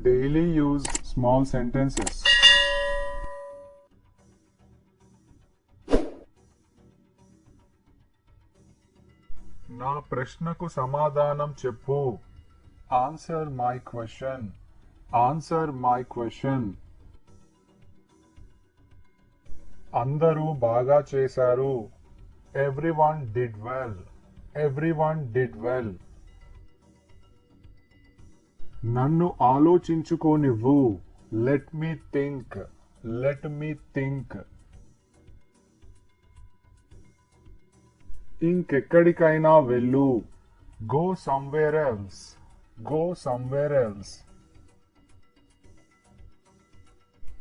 Daily use small sentences. నా ప్రశ్నకు సమాధానం చెప్పు. Answer my question. Answer my question. అందరూ బాగా చేశారు. Everyone did well. Everyone did well. నన్ను ఆలోచించుకోనివ్వు. Let me think. Let me think. ఇంకెక్కడికైనా వెళ్ళు. Go somewhere else. Go somewhere else.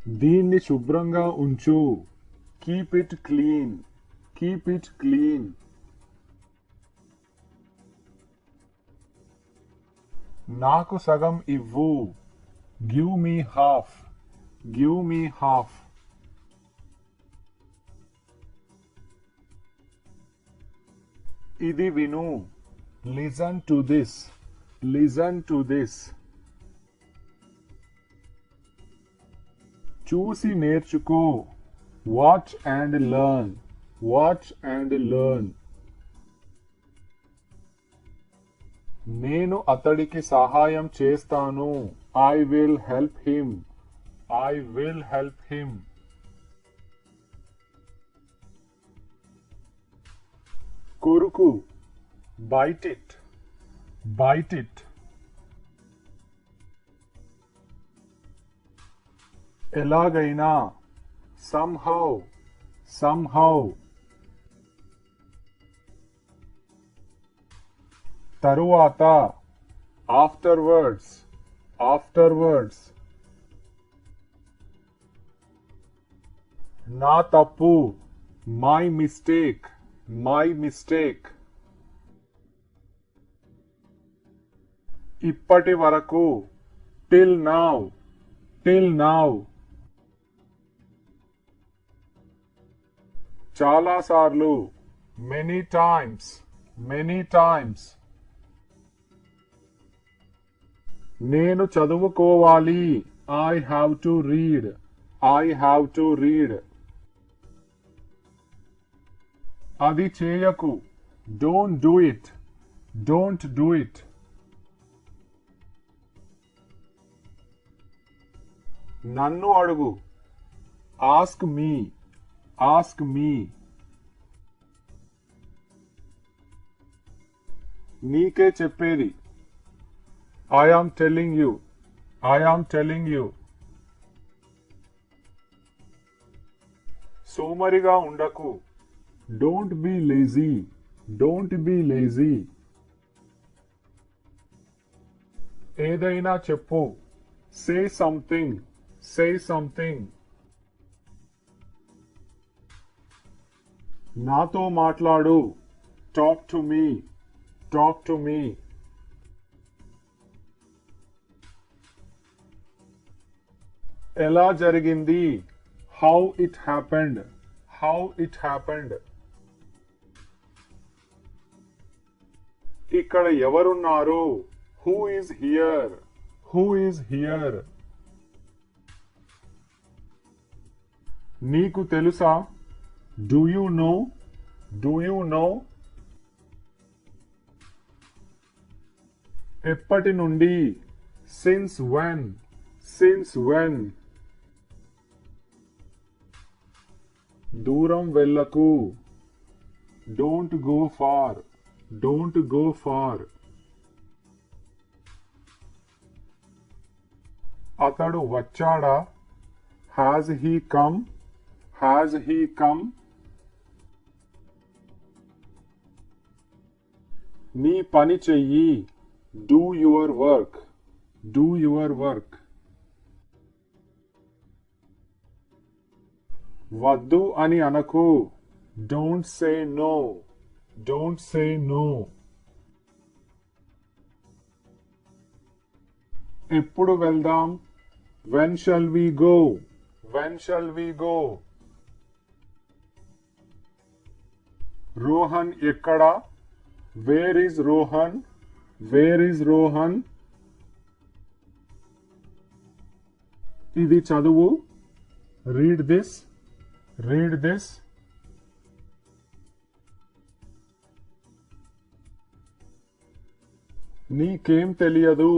దీన్ని శుభ్రంగా ఉంచు. Keep it clean. Keep it clean. నాకు సగం ఇవ్వు. Give me half. Give me half. ఇది విను. Listen to this. Listen to this. చూసి నేర్చుకో. Watch and learn. Watch and learn. నేను అతడికి సహాయం చేస్తాను. I will help him. I will help him. కొరుకు. Bite it. Bite it. ఎలాగైనా. Somehow. Somehow. తరువాత. Afterwards. Afterwards. నా తప్పు. My mistake. My mistake. ఇప్పటి వరకు. Till now. Till now. చాలాసార్లు. Many times. Many times. నేను చదువుకోవాలి. I have to read. I have to read. అది చేయకు. Don't do it. Don't do it. నన్ను అడుగు. Ask me. Ask me. నీకే చెప్పేది. I am telling you. I am telling you. సోమరిగా ఉండకు. Don't be lazy. Don't be lazy. ఏదైనా చెప్పు. Say something. Say something. నాతో మాట్లాడు. Talk to me. Talk to me. ఎలా జరిగింది. How it happened. How it happened. ఇక్కడ ఎవరున్నారు. Who is here. Who is here. నీకు తెలుసా. Do you know. Do you know. ఎప్పటి నుండి. Since when. Since when. దూరం వెళ్ళకు. Don't go far. Don't go far. అతడు వచ్చాడా. Has he come. Has he come. నీ పని చెయ్యి. Do your work. Do your work. వద్దు అని అనకు. Don't say no. Don't say no. ఎప్పుడు వెళ్దాం. When shall we go. When shall we go. Rohan ఎక్కడా. Where is Rohan. Where is Rohan. ఇది చదువు. Read this. Read this. నీకేం తెలియదు.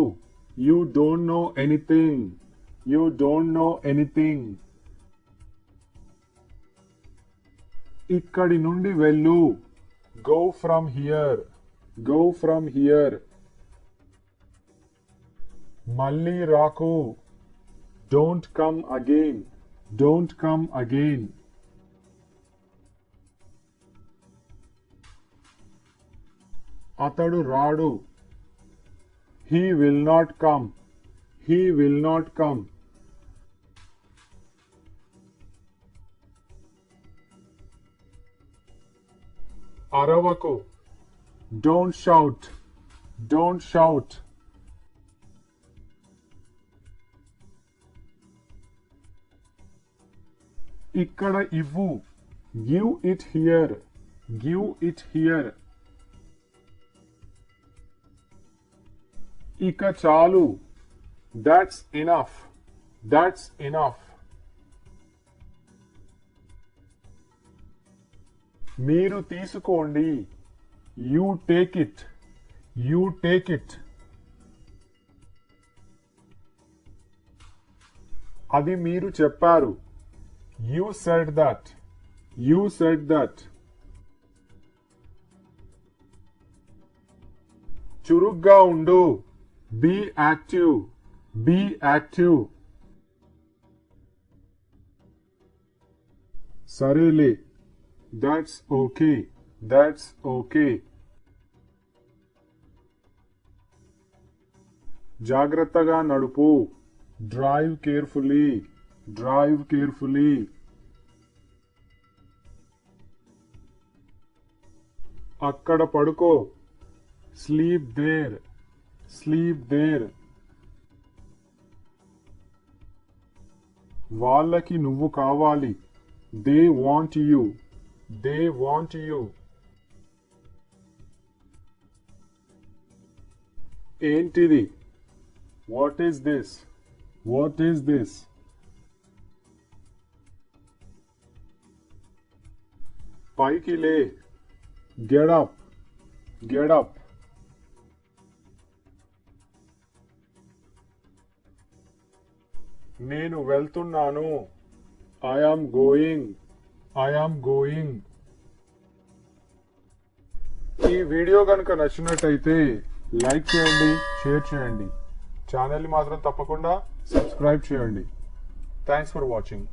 You don't know anything. You don't know anything. ఇక్కడి నుండి వెళ్ళు. Go from here. Go from here. మళ్ళీ రాకు. Don't come again. Don't come again. అతడు రాడు. He will not come. He will not come. అరవకు. Don't shout. Don't shout. ఇక్కడ ఇవ్వు. Give it here. Give it here. ఇక చాలు. That's enough. That's enough. మీరు తీసుకోండి. You take it. You take it. అది మీరు చెప్పారు. You said that. You said that. చురుగ్గా ఉండు. Be active. Be active. సరేలే. That's okay. That's okay. జాగ్రత్తగా నడుపు. Drive carefully. Drive carefully. అక్కడ పడుకో. Sleep there. Sleep there. వాళ్ళకి నువ్వు కావాలి. They want you. They want you. ఏంటిది? What is this? What is this? పైకి లే. Get up. Get up. నేను వెళ్తున్నాను. I am going. I am going. ఈ వీడియో కనుక నచ్చినట్టయితే లైక్ చేయండి, షేర్ చేయండి. ఛానల్ని మాత్రం తప్పకుండా సబ్స్క్రైబ్ చేయండి. Thanks for watching.